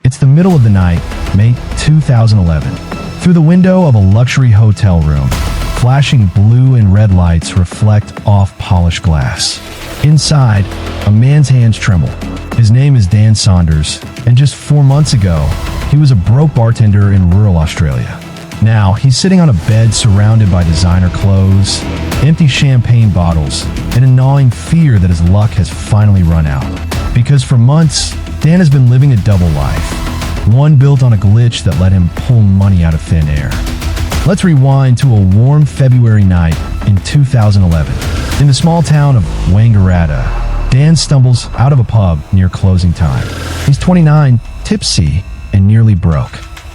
It's the middle of the night, May 2011. Through the window of a luxury hotel room, flashing blue and red lights reflect off polished glass. Inside, a man's hands tremble. His name is Dan Saunders, and just 4 months ago, he was a broke bartender in rural Australia. Now, he's sitting on a bed surrounded by designer clothes, empty champagne bottles, and a gnawing fear that his luck has finally run out. Because for months, Dan has been living a double life, one built on a glitch that let him pull money out of thin air. Let's rewind to a warm February night in 2011. In the small town of Wangaratta, Dan stumbles out of a pub near closing time. He's 29, tipsy, and nearly broke.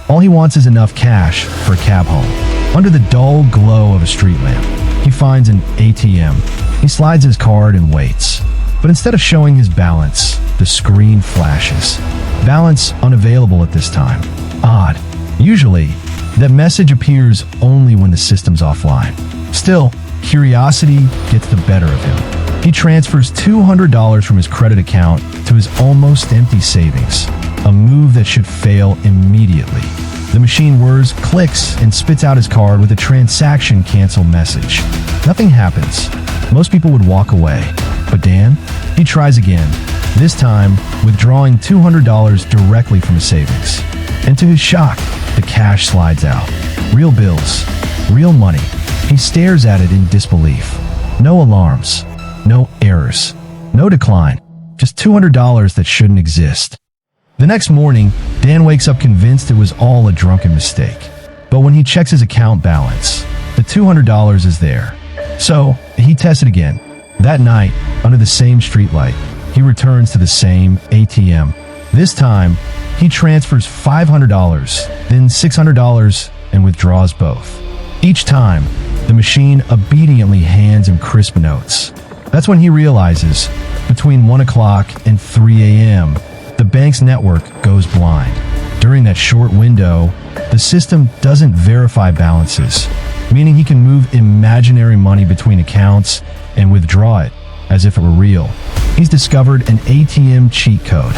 All he wants is enough cash for a cab home. Under the dull glow of a street lamp, he finds an ATM. He slides his card and waits. But instead of showing his balance, the screen flashes. Balance unavailable at this time. Odd. Usually, that message appears only when the system's offline. Still, curiosity gets the better of him. He transfers $200 from his credit account to his almost empty savings, a move that should fail immediately. The machine whirs, clicks, and spits out his card with a transaction cancel message. Nothing happens. Most people would walk away. But Dan? He tries again, this time withdrawing $200 directly from his savings. And to his shock, the cash slides out. Real bills, real money. He stares at it in disbelief. No alarms, no errors, no decline, just $200 that shouldn't exist. The next morning, Dan wakes up convinced it was all a drunken mistake. But when he checks his account balance, the $200 is there. So, he tests it again. That night, under the same streetlight, he returns to the same ATM. This time, he transfers $500, then $600, and withdraws both. Each time, the machine obediently hands him crisp notes. That's when he realizes, between 1 o'clock and 3 a.m., the bank's network goes blind. During that short window, the system doesn't verify balances, meaning he can move imaginary money between accounts and withdraw it as if it were real. He's discovered an ATM cheat code.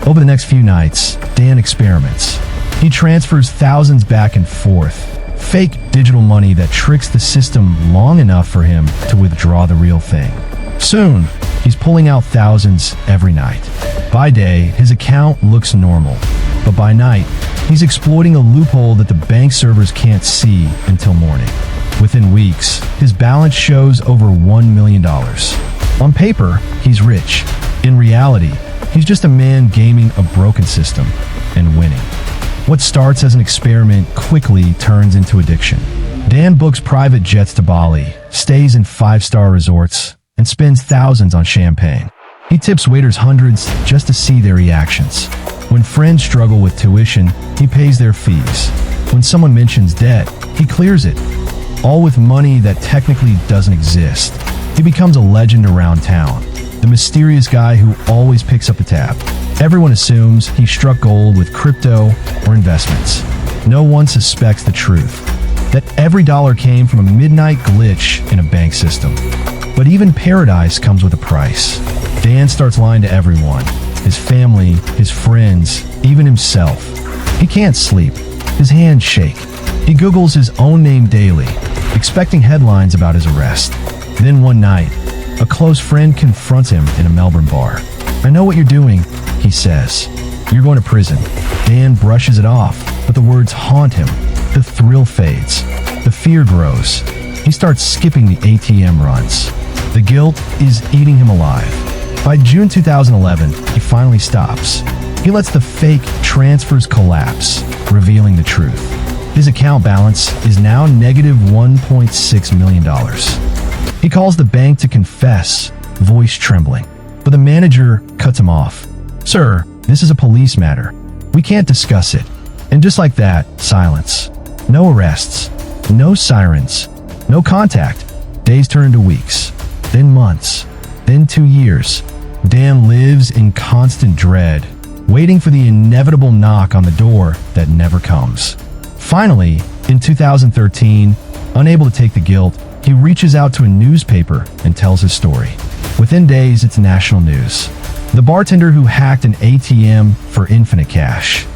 Over the next few nights, Dan experiments. He transfers thousands back and forth, fake digital money that tricks the system long enough for him to withdraw the real thing. Soon, he's pulling out thousands every night. By day, his account looks normal, but by night, he's exploiting a loophole that the bank servers can't see until morning. Within weeks, his balance shows over $1 million. On paper, he's rich. In reality, he's just a man gaming a broken system and winning. What starts as an experiment quickly turns into addiction. Dan books private jets to Bali, stays in 5-star resorts, and spends thousands on champagne. He tips waiters hundreds just to see their reactions. When friends struggle with tuition, he pays their fees. When someone mentions debt, he clears it. All with money that technically doesn't exist. He becomes a legend around town, the mysterious guy who always picks up the tab. Everyone assumes he struck gold with crypto or investments. No one suspects the truth, that every dollar came from a midnight glitch in a bank system. But even paradise comes with a price. Dan starts lying to everyone, his family, his friends, even himself. He can't sleep. His hands shake. He Googles his own name daily, expecting headlines about his arrest. Then one night, a close friend confronts him in a Melbourne bar. "I know what you're doing," he says. "You're going to prison." Dan brushes it off, but the words haunt him. The thrill fades. The fear grows. He starts skipping the ATM runs. The guilt is eating him alive. By June 2011, he finally stops. He lets the fake transfers collapse, revealing the truth. His account balance is now negative $1.6 million. He calls the bank to confess, voice trembling. But the manager cuts him off. "Sir, this is a police matter. We can't discuss it." And just like that, silence. No arrests. No sirens. No contact. Days turn into weeks. Then months. Then 2 years. Dan lives in constant dread, waiting for the inevitable knock on the door that never comes. Finally, in 2013, unable to take the guilt, he reaches out to a newspaper and tells his story. Within days, it's national news. The bartender who hacked an ATM for infinite cash.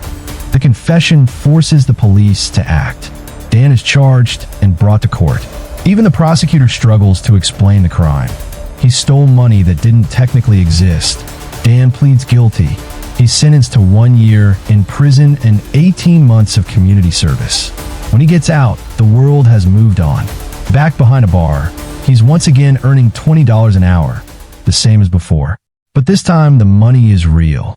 The confession forces the police to act. Dan is charged and brought to court. Even the prosecutor struggles to explain the crime. He stole money that didn't technically exist. Dan pleads guilty. He's sentenced to 1 year in prison and 18 months of community service. When he gets out, the world has moved on. Back behind a bar, he's once again earning $20 an hour, the same as before. But this time, the money is real.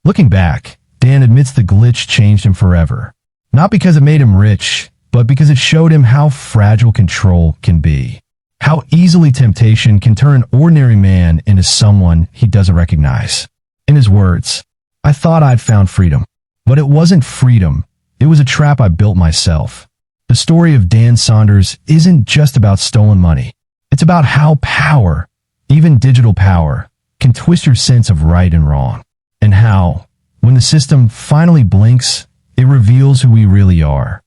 Looking back, Dan admits the glitch changed him forever. Not because it made him rich, but because it showed him how fragile control can be. How easily temptation can turn an ordinary man into someone he doesn't recognize. In his words, "I thought I'd found freedom, but it wasn't freedom. It was a trap I built myself." The story of Dan Saunders isn't just about stolen money. It's about how power, even digital power, can twist your sense of right and wrong. And how, when the system finally blinks, it reveals who we really are.